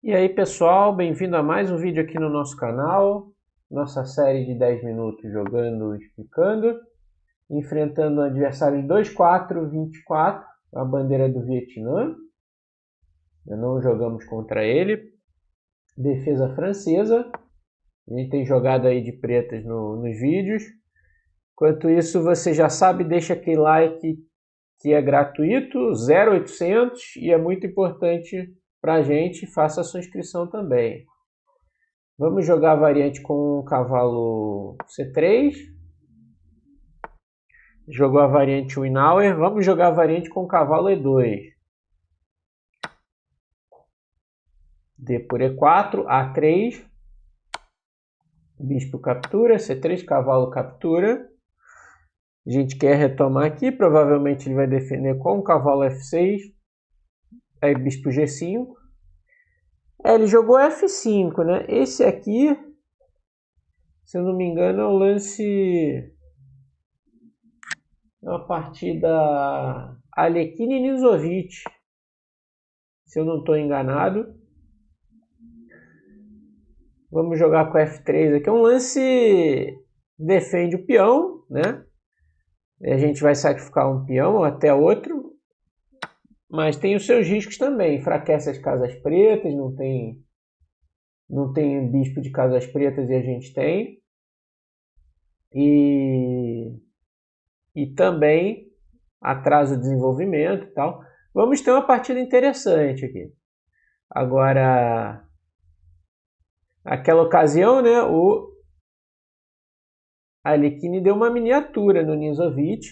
E aí pessoal, bem-vindo a mais um vídeo aqui no nosso canal, nossa série de 10 minutos jogando e explicando, enfrentando um adversário de 2-4-24, a bandeira do Vietnã, não jogamos contra ele, defesa francesa, a gente tem jogado aí de pretas nos vídeos. Enquanto isso, você já sabe, deixa aquele like que é gratuito, 0800, e é muito importante para a gente, faça a sua inscrição também. Vamos jogar a variante com o cavalo C3. Jogou a variante Winauer. Vamos jogar a variante com o cavalo E2. D por E4, A3. Bispo captura, C3, cavalo captura. A gente quer retomar aqui, provavelmente ele vai defender com o cavalo F6. Aí bispo G5. Ele jogou F5, né? Esse aqui, se eu não me engano, é o lance... É uma partida Alekhine e Nizovic, se eu não estou enganado. Vamos jogar com F3 aqui. É um lance defende o peão, né? A gente vai sacrificar um peão ou até outro. Mas tem os seus riscos também. Enfraquece as casas pretas, não tem bispo de casas pretas e a gente tem. E também atrasa o desenvolvimento e tal. Vamos ter uma partida interessante aqui. Agora, naquela ocasião, né, o Alekhine deu uma miniatura no Nizovic.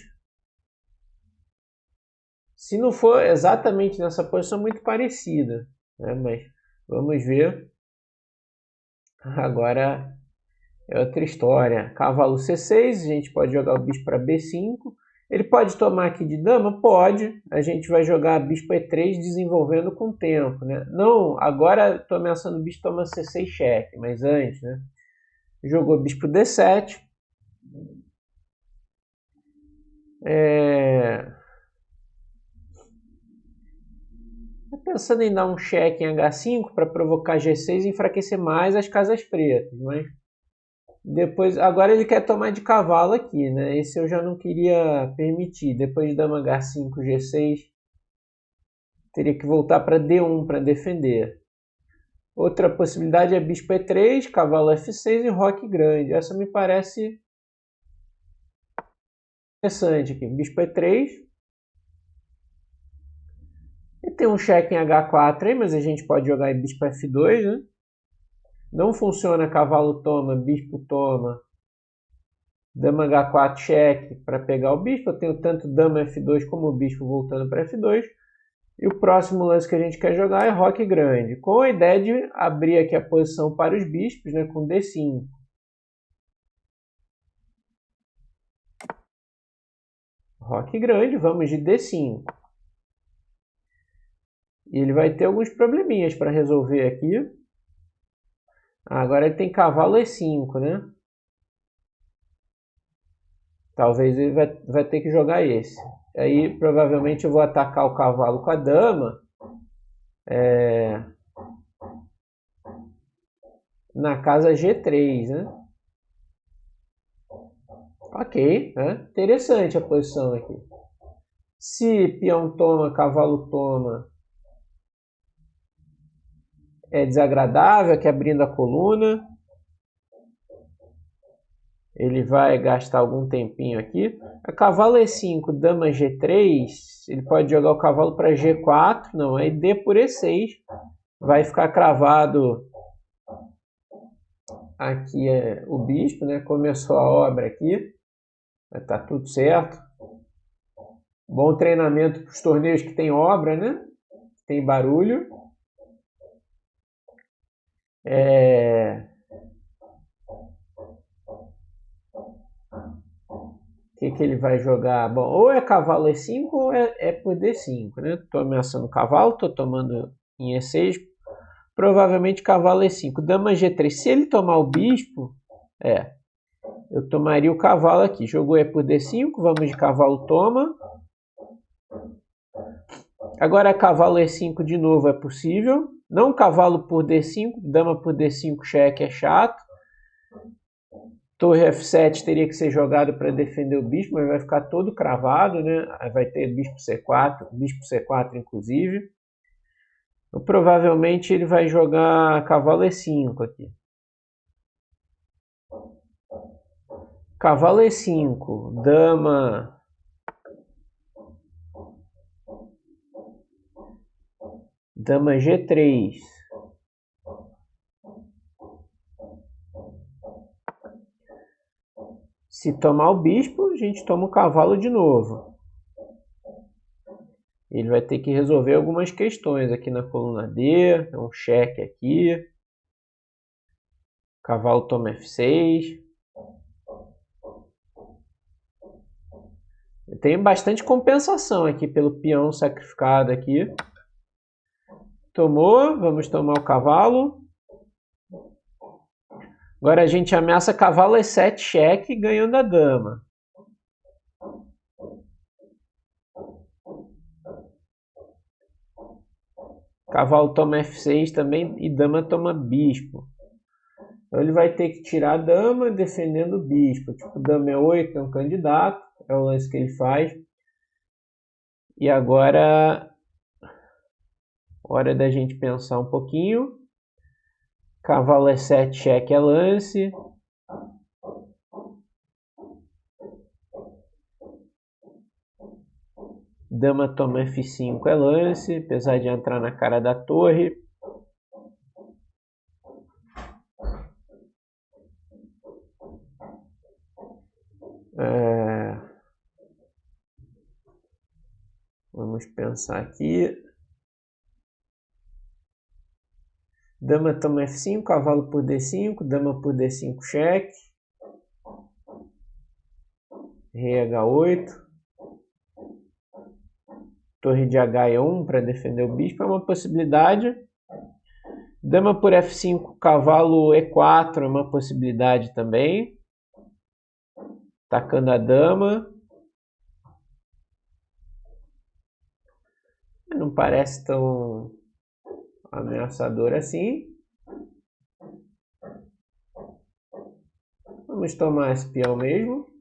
Se não for exatamente nessa posição, muito parecida, né? Mas vamos ver. Agora é outra história. Cavalo C6, a gente pode jogar o bispo para B5. Ele pode tomar aqui de dama? Pode. A gente vai jogar bispo E3 desenvolvendo com o tempo, né? Não, agora estou ameaçando o bispo toma C6 cheque, mas antes, né? Jogou bispo D7. Pensando em dar um cheque em H5 para provocar G6 e enfraquecer mais as casas pretas, mas depois, agora ele quer tomar de cavalo aqui, né? Esse eu já não queria permitir. Depois de dama H5, G6, teria que voltar para D1 para defender. Outra possibilidade é bispo E3, cavalo F6 e roque grande. Essa me parece interessante aqui. Bispo E3. E tem um cheque em H4 aí, mas a gente pode jogar em bispo F2, né? Não funciona cavalo toma, bispo toma, dama H4 cheque para pegar o bispo. Eu tenho tanto dama F2 como o bispo voltando para F2. E o próximo lance que a gente quer jogar é roque grande, com a ideia de abrir aqui a posição para os bispos, né, com D5. Roque grande, vamos de D5. E ele vai ter alguns probleminhas para resolver aqui. Agora ele tem cavalo E5, né? Talvez ele vai ter que jogar esse. Aí provavelmente eu vou atacar o cavalo com a dama. Na casa G3, né? Ok, né? Interessante a posição aqui. Se peão toma, cavalo toma, é desagradável, aqui abrindo a coluna. Ele vai gastar algum tempinho aqui. A cavalo E5, dama G3, ele pode jogar o cavalo para G4, não, aí D por E6. Vai ficar cravado aqui o bispo, né? Começou a obra aqui. Tá tudo certo. Bom treinamento para os torneios que tem obra, né? Tem barulho. O que ele vai jogar? Bom, ou é cavalo E5 ou é por D5, né? Estou ameaçando o cavalo, estou tomando em E6. Provavelmente cavalo E5. Dama G3. Se ele tomar o bispo, eu tomaria o cavalo aqui. Jogou E por D5, vamos de cavalo toma. Agora cavalo E5 de novo é possível. Não cavalo por D5, dama por D5 cheque é chato. Torre F7 teria que ser jogado para defender o bispo, mas vai ficar todo cravado, né? Vai ter bispo C4 inclusive. Então, provavelmente ele vai jogar cavalo E5 aqui. Cavalo E5, dama G3. Se tomar o bispo, a gente toma o cavalo de novo. Ele vai ter que resolver algumas questões aqui na coluna D. É um cheque aqui. Cavalo toma F6. Tem bastante compensação aqui pelo peão sacrificado aqui. Tomou, vamos tomar o cavalo. Agora a gente ameaça cavalo E7 cheque, ganhando a dama. Cavalo toma F6 também e dama toma bispo. Então ele vai ter que tirar a dama defendendo o bispo. Tipo, dama E8 é um candidato, é o lance que ele faz. E agora, hora da gente pensar um pouquinho. Cavalo E7 cheque é lance. Dama toma F5 é lance, apesar de entrar na cara da torre. Vamos pensar aqui. Dama toma F5, cavalo por D5, dama por D5 cheque. Rei H8. Torre de H1 para defender o bispo é uma possibilidade. Dama por F5, cavalo E4 é uma possibilidade também. Atacando a dama. Não parece tão ameaçador assim. Vamos tomar esse peão mesmo.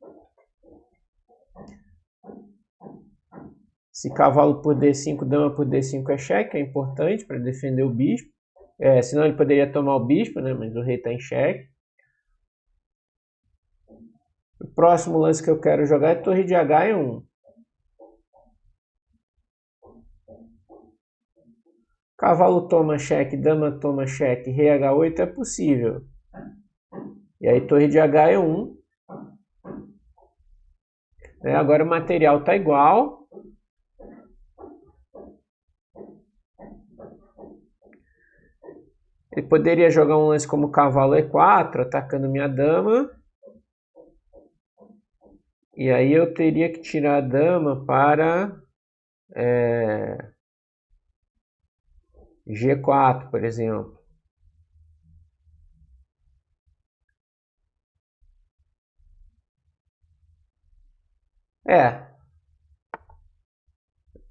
Se cavalo por D5, dama por D5 é cheque, é importante para defender o bispo. Senão ele poderia tomar o bispo, né? Mas o rei está em cheque. O próximo lance que eu quero jogar é torre de H1. Cavalo toma cheque, dama toma cheque, rei H8 é possível. E aí torre de H1. Agora o material está igual. Ele poderia jogar um lance como cavalo E4, atacando minha dama. E aí eu teria que tirar a dama para G4, por exemplo.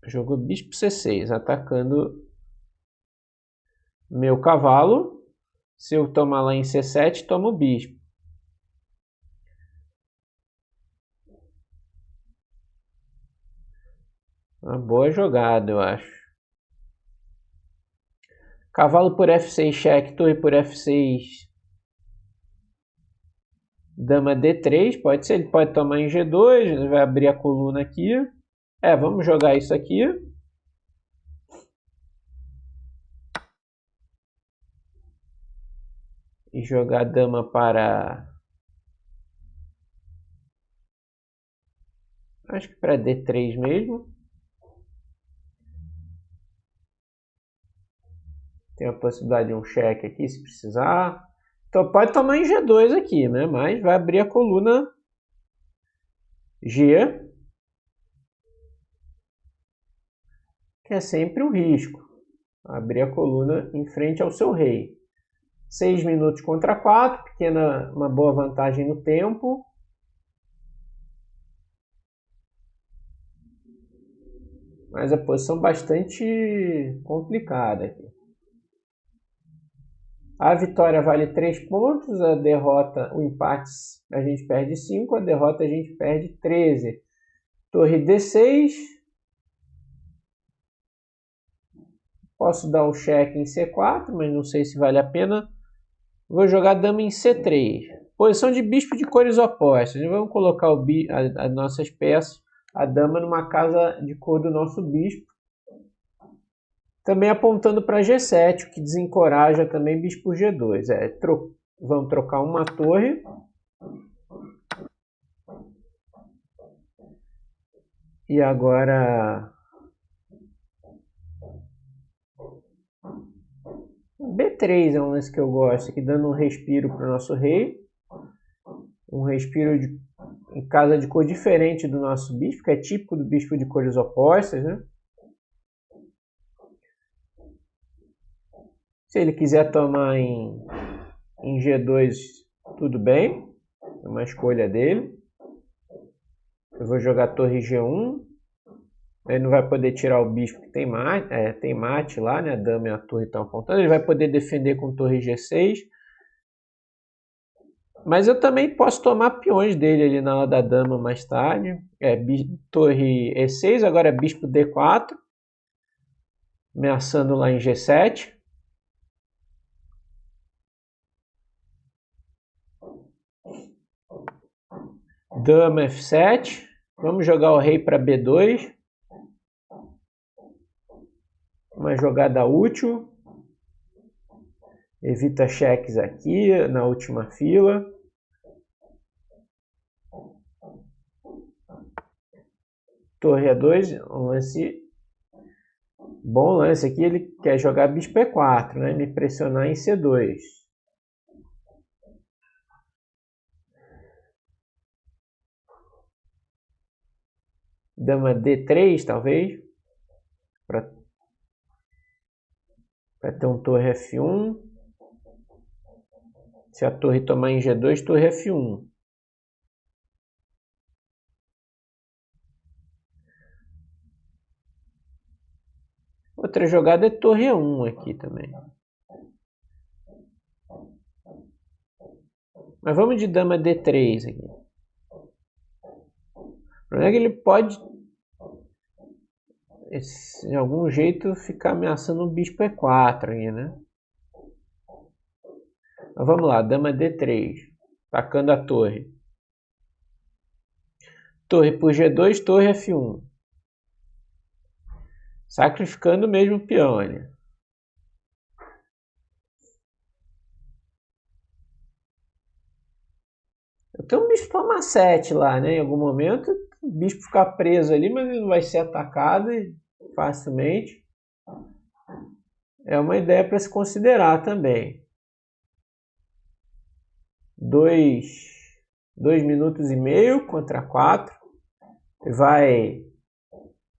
Jogou bispo C6, atacando meu cavalo. Se eu tomar lá em C7, tomo o bispo. Uma boa jogada, eu acho. Cavalo por F6 cheque, torre por F6. Dama D3, pode ser. Ele pode tomar em G2, ele vai abrir a coluna aqui. Vamos jogar isso aqui. E jogar dama para... acho que para D3 mesmo. Tem a possibilidade de um cheque aqui, se precisar. Então pode tomar em G2 aqui, né? Mas vai abrir a coluna G, que é sempre um risco. Abrir a coluna em frente ao seu rei. 6 minutos contra 4, uma boa vantagem no tempo. Mas a posição bastante complicada aqui. A vitória vale 3 pontos, a derrota, o empate a gente perde 5, a derrota a gente perde 13. Torre D6. Posso dar um cheque em C4, mas não sei se vale a pena. Vou jogar dama em C3. Posição de bispo de cores opostas. Vamos colocar as nossas peças, a dama numa casa de cor do nosso bispo. Também apontando para G7, o que desencoraja também bispo G2. Vamos trocar uma torre. E agora B3 é um lance que eu gosto, aqui dando um respiro para o nosso rei. Um respiro em casa de cor diferente do nosso bispo, que é típico do bispo de cores opostas, né? Se ele quiser tomar em G2, tudo bem. É uma escolha dele. Eu vou jogar torre G1. Ele não vai poder tirar o bispo que tem mate lá, né? A dama e a torre estão apontando. Ele vai poder defender com torre G6. Mas eu também posso tomar peões dele ali na hora da dama mais tarde. Torre E6, agora é bispo D4. Ameaçando lá em G7. Dama F7. Vamos jogar o rei para B2. Uma jogada útil. Evita cheques aqui na última fila. Torre A2, um lance. Bom lance aqui, ele quer jogar bispo E4, né? Me pressionar em C2. Dama D3, talvez. Para ter um torre F1. Se a torre tomar em G2, torre F1. Outra jogada é torre E1 aqui também. Mas vamos de dama D3 aqui. O problema é que ele pode, de algum jeito, ficar ameaçando o bispo E4 aí, né? Mas vamos lá, dama D3. Atacando a torre. Torre por G2, torre F1. Sacrificando mesmo o peão ali. Eu tenho um bispo toma 7 lá, né? Em algum momento o bispo ficar preso ali, mas ele não vai ser atacado facilmente. É uma ideia para se considerar também. 2 minutos e meio contra 4.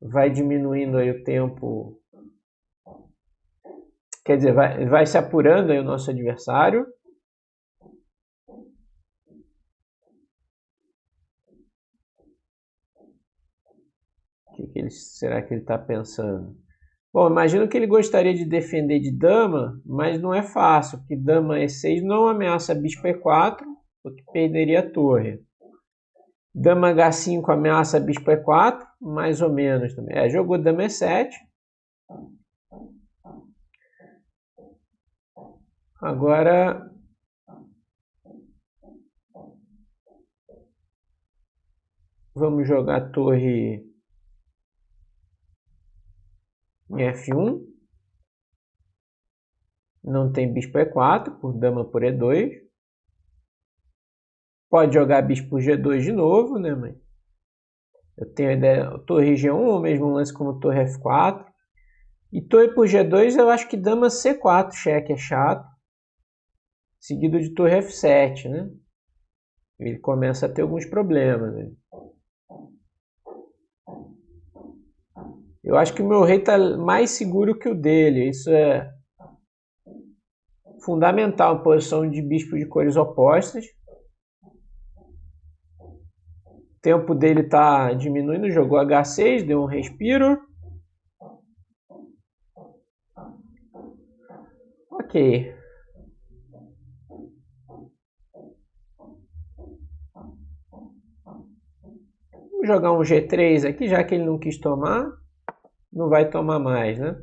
Vai diminuindo aí o tempo. Quer dizer, vai se apurando aí o nosso adversário. Será que ele está pensando? Bom, imagino que ele gostaria de defender de dama, mas não é fácil, porque dama E6 não ameaça bispo E4, porque perderia a torre. Dama H5 ameaça bispo E4, mais ou menos também. Jogou dama E7. Agora vamos jogar torre em F1. Não tem bispo E4, por dama por E2. Pode jogar bispo G2 de novo, né, mãe? Eu tenho a ideia, torre G1 ou mesmo um lance como torre F4. E torre por G2 eu acho que dama C4 cheque é chato. Seguido de torre F7, né? Ele começa a ter alguns problemas, né? Eu acho que o meu rei está mais seguro que o dele. Isso é fundamental, posição de bispo de cores opostas. O tempo dele está diminuindo. Jogou H6, deu um respiro. Ok. Vamos jogar um G3 aqui, já que ele não quis tomar. Não vai tomar mais, né?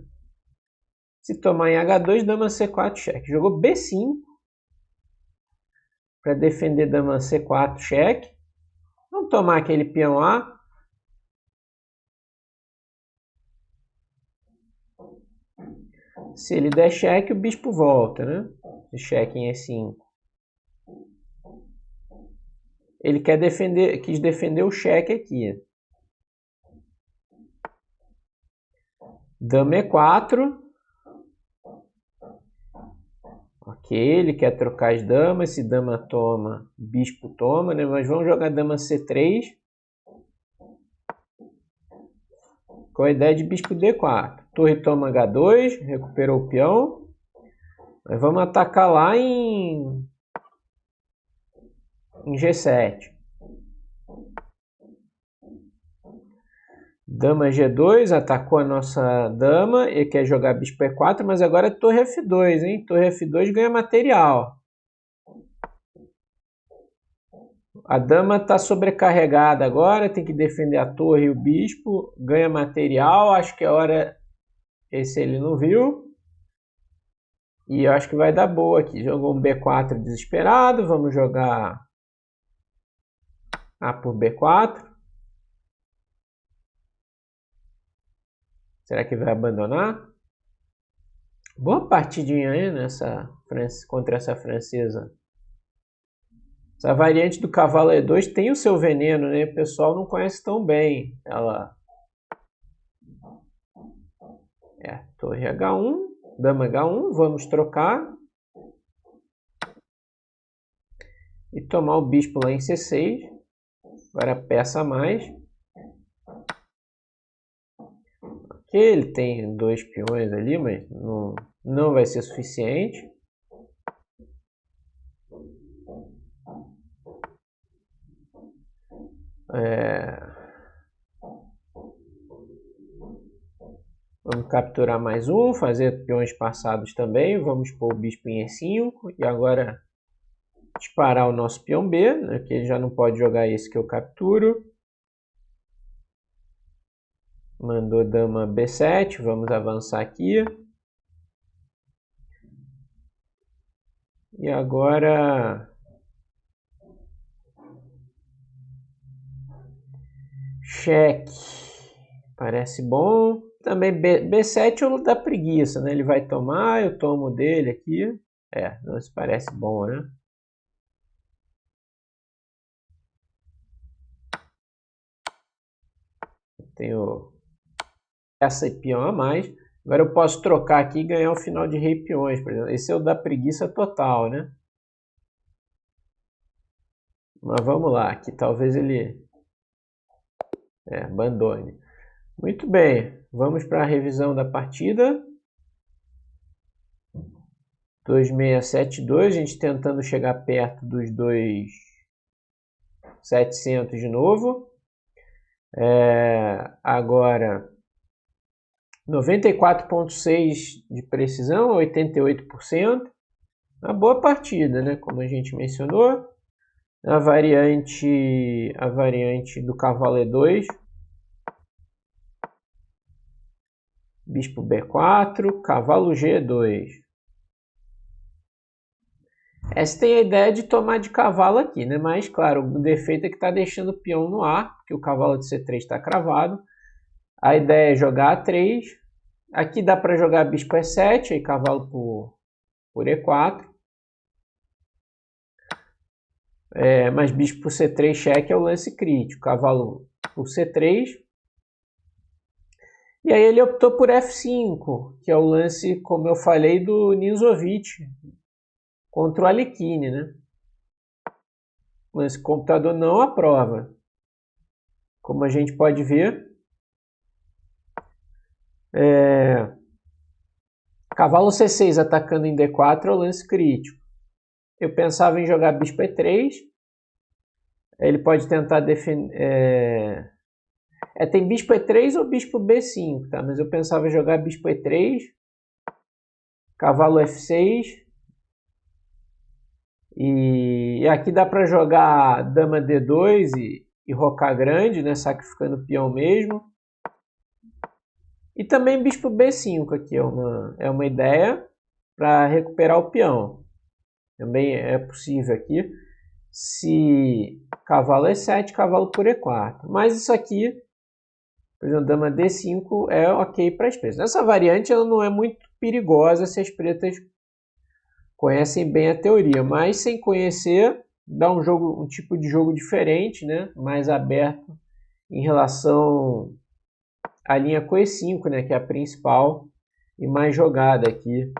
Se tomar em H2, dama C4, cheque. Jogou B5. Para defender dama C4, cheque. Vamos tomar aquele peão A. Se ele der cheque, o bispo volta, né? Cheque em E5. Ele quis defender o cheque aqui. Dama E4. Ok, ele quer trocar as damas. Se dama toma, bispo toma, né? Mas vamos jogar dama C3. Com a ideia de bispo D4. Torre toma H2, recuperou o peão. Mas vamos atacar lá em G7. Dama G2, atacou a nossa dama. Ele quer jogar bispo E4, mas agora é torre F2, hein? Torre F2 ganha material. A dama está sobrecarregada agora, tem que defender a torre e o bispo. Ganha material, acho que é hora... Esse ele não viu. E eu acho que vai dar boa aqui. Jogou um B4 desesperado, vamos jogar A por B4. Será que vai abandonar? Boa partidinha aí contra essa francesa. Essa variante do cavalo E2 tem o seu veneno, né? O pessoal não conhece tão bem. Ela torre H1, dama H1, vamos trocar. E tomar o bispo lá em C6. Agora peça a mais. Ok, ele tem 2 peões ali, mas não vai ser suficiente. Vamos capturar mais um, fazer peões passados também. Vamos pôr o bispo em E5 e agora disparar o nosso peão B, né, que ele já não pode jogar esse que eu capturo. Mandou dama B7, vamos avançar aqui. E agora... cheque. Parece bom. Também B7 ou dá preguiça, né? Ele vai tomar, eu tomo dele aqui. Não, isso parece bom, né? Tenho essa e peão a mais. Agora eu posso trocar aqui e ganhar o final de rei peões, por exemplo. Esse é o da preguiça total, né? Mas vamos lá, que talvez ele abandone. Muito bem, vamos para a revisão da partida. 2672, a gente tentando chegar perto dos 2700 de novo. Agora 94,6 de precisão, 88%. Uma boa partida, né? Como a gente mencionou. A variante do cavalo E2. Bispo B4, cavalo G2. Essa tem a ideia de tomar de cavalo aqui, né? Mas, claro, o defeito é que está deixando o peão no ar, porque o cavalo de C3 está cravado. A ideia é jogar A3. Aqui dá para jogar bispo E7, aí cavalo por E4. Mas bispo por C3 cheque é o lance crítico. Cavalo por C3. E aí ele optou por F5, que é o lance, como eu falei, do Ninzovic contra o Alekhine, né? Mas o computador não aprova. Como a gente pode ver, cavalo C6 atacando em D4 é o lance crítico. Eu pensava em jogar bispo E3. Ele pode tentar defender... tem bispo E3 ou bispo B5, tá? Mas eu pensava em jogar bispo E3, cavalo F6, e aqui dá para jogar dama D2 e rocar grande, né, sacrificando o peão mesmo. E também bispo B5 aqui é uma ideia para recuperar o peão. Também é possível aqui. Se cavalo E7, cavalo por E4. Mas isso aqui, por exemplo, dama D5 é ok para as pretas. Essa variante ela não é muito perigosa se as pretas conhecem bem a teoria, mas sem conhecer dá um tipo de jogo diferente, né? Mais aberto em relação à linha com E5, né? Que é a principal e mais jogada aqui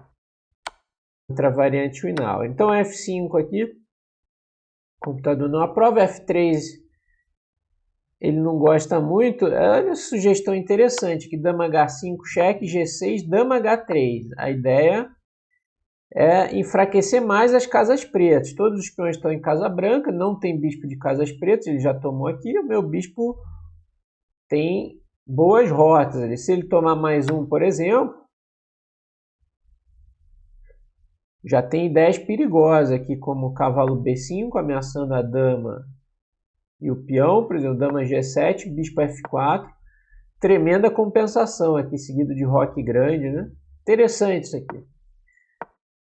contra a variante final. Então F5 aqui, o computador não aprova. F3 ele não gosta muito. Olha a sugestão interessante, que dama H5, cheque, G6, dama H3. A ideia é enfraquecer mais as casas pretas. Todos os peões estão em casa branca, não tem bispo de casas pretas, ele já tomou aqui. O meu bispo tem boas rotas. Se ele tomar mais um, por exemplo, já tem ideias perigosas aqui, como o cavalo B5, ameaçando a dama e o peão. Por exemplo, dama G7, bispo F4. Tremenda compensação aqui, seguido de roque grande, né? Interessante isso aqui.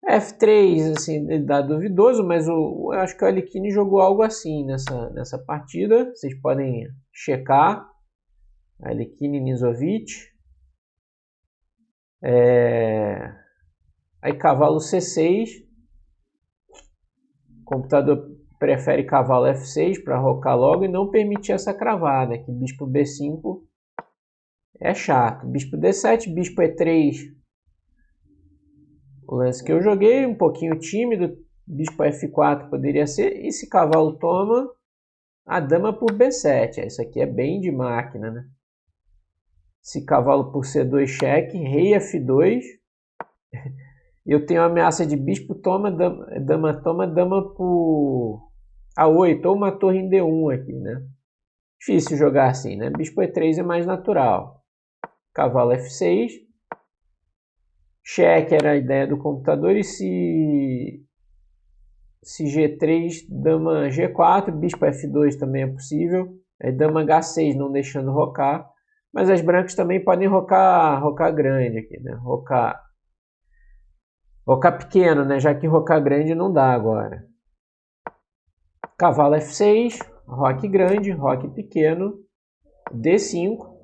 F3, assim, ele dá duvidoso, mas eu acho que o Alekhine jogou algo assim nessa partida. Vocês podem checar. Alekhine Nizovic. Aí cavalo C6. O computador prefere cavalo F6 para rocar logo e não permitir essa cravada. Aqui bispo B5 é chato. Bispo D7, bispo E3. O lance que eu joguei, um pouquinho tímido, bispo F4 poderia ser, e se cavalo toma, a dama por B7, isso aqui é bem de máquina, né? Se cavalo por C2 cheque, rei F2, eu tenho a ameaça de bispo toma, dama toma, dama por A8, ou uma torre em D1 aqui, né? Difícil jogar assim, né? Bispo E3 é mais natural. Cavalo F6, cheque era a ideia do computador, e se G3, dama G4, bispo F2 também é possível. Dama H6 não deixando rocar. Mas as brancas também podem rocar grande aqui, né? Rocar pequeno, né? Já que rocar grande não dá agora. Cavalo F6, roque grande, roque pequeno, D5.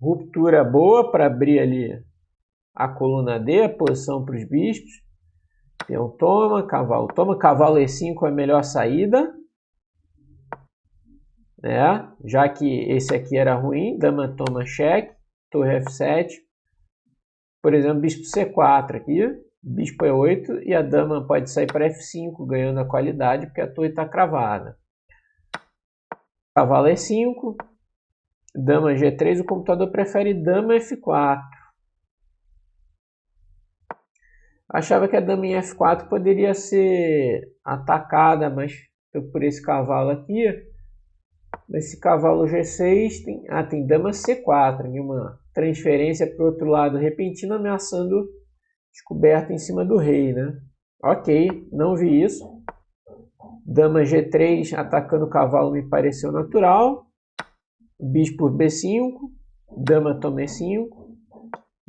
Ruptura boa para abrir ali a coluna D, a posição para os bispos. Peão toma, cavalo E5 é a melhor saída, né? Já que esse aqui era ruim, dama toma cheque, torre F7. Por exemplo, bispo C4 aqui, bispo E8 e a dama pode sair para F5, ganhando a qualidade, porque a torre está cravada. Cavalo E5, dama G3, o computador prefere dama F4. Achava que a dama em F4 poderia ser atacada, mas por esse cavalo aqui. Nesse cavalo G6 tem dama C4, uma transferência para o outro lado repentina, ameaçando descoberta em cima do rei, né? Ok, não vi isso. Dama G3 atacando o cavalo me pareceu natural. Bispo B5, dama toma E5.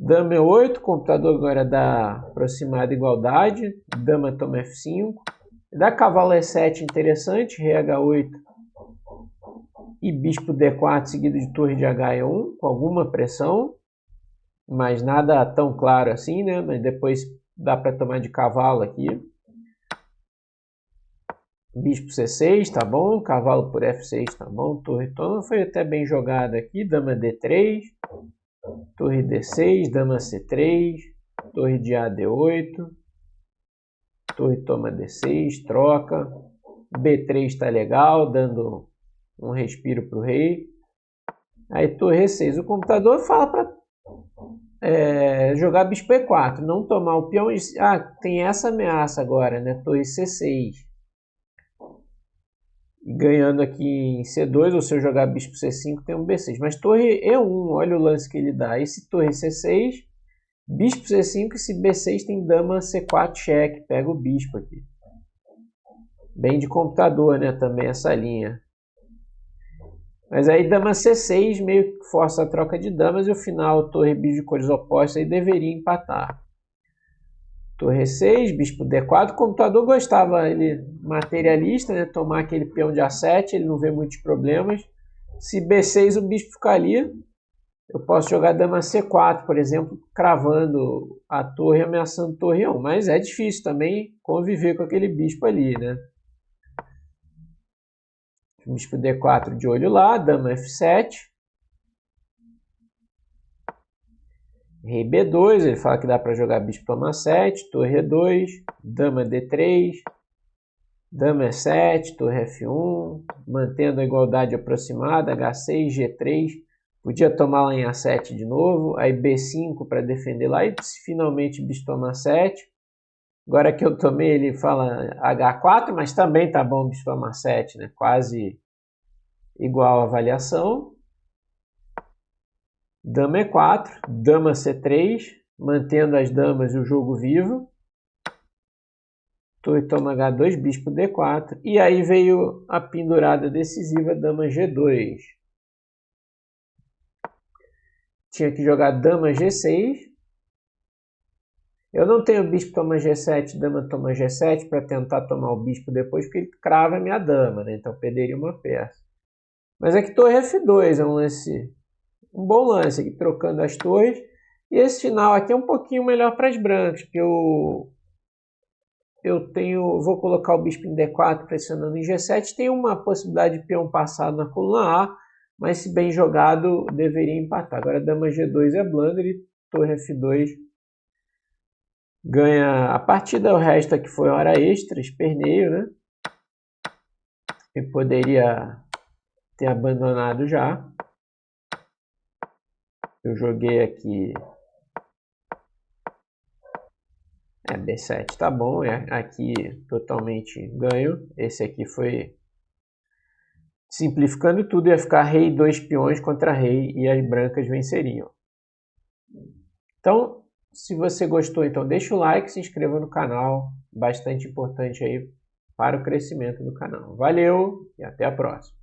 Dama E8, computador agora dá aproximada igualdade. Dama toma F5. Dá cavalo E7 interessante, rei H8 e bispo D4 seguido de torre de H1 com alguma pressão. Mas nada tão claro assim, né? Mas depois dá para tomar de cavalo aqui. Bispo C6, tá bom. Cavalo por F6, tá bom. Torre toma, foi até bem jogada aqui. Dama D3. Torre D6, dama C3, torre de AD8, torre toma D6, troca, B3 está legal, dando um respiro para o rei. Aí torre E6, o computador fala para jogar bispo E4, não tomar o peão. Tem essa ameaça agora, né? Torre C6. Ganhando aqui em C2, ou se eu jogar bispo C5, tem um B6. Mas torre E1, olha o lance que ele dá. Esse torre C6, bispo C5, esse B6 tem dama C4 cheque. Pega o bispo aqui. Bem de computador, né? Também essa linha. Mas aí dama C6 meio que força a troca de damas e o final torre bispo de cores opostas aí deveria empatar. Torre 6, bispo D4. O computador gostava, ele materialista, né? Tomar aquele peão de A7, ele não vê muitos problemas. Se B6 o bispo ficar ali, eu posso jogar dama C4, por exemplo, cravando a torre, ameaçando torre 1. Mas é difícil também conviver com aquele bispo ali, né? Bispo D4 de olho lá, dama F7. Rei B2, ele fala que dá para jogar bispo toma 7, torre E2, dama D3, dama E7, torre F1, mantendo a igualdade aproximada, H6, G3, podia tomar lá em A7 de novo, aí B5 para defender lá e finalmente bispo toma 7. Agora que eu tomei, ele fala H4, mas também tá bom bispo toma 7, né? Quase igual a avaliação. Dama E4, dama C3, mantendo as damas e o jogo vivo. Torre toma H2, bispo D4. E aí veio a pendurada decisiva, dama G2. Tinha que jogar dama G6. Eu não tenho bispo toma G7, dama toma G7 para tentar tomar o bispo depois, porque ele crava a minha dama, né? Então perderia uma peça. Mas aqui torre F2 é um bom lance aqui, trocando as torres. E esse final aqui é um pouquinho melhor para as brancas, porque vou colocar o bispo em D4 pressionando em G7. Tem uma possibilidade de peão passado na coluna A, mas se bem jogado deveria empatar. Agora dama G2 é blunder e torre F2 ganha a partida. O resto aqui foi hora extra, esperneio, né? Eu poderia ter abandonado já. Eu joguei aqui B7, tá bom, aqui totalmente ganho. Esse aqui foi simplificando tudo, ia ficar rei e 2 peões contra rei e as brancas venceriam. Então, se você gostou, então deixa o like, se inscreva no canal, bastante importante aí para o crescimento do canal. Valeu e até a próxima.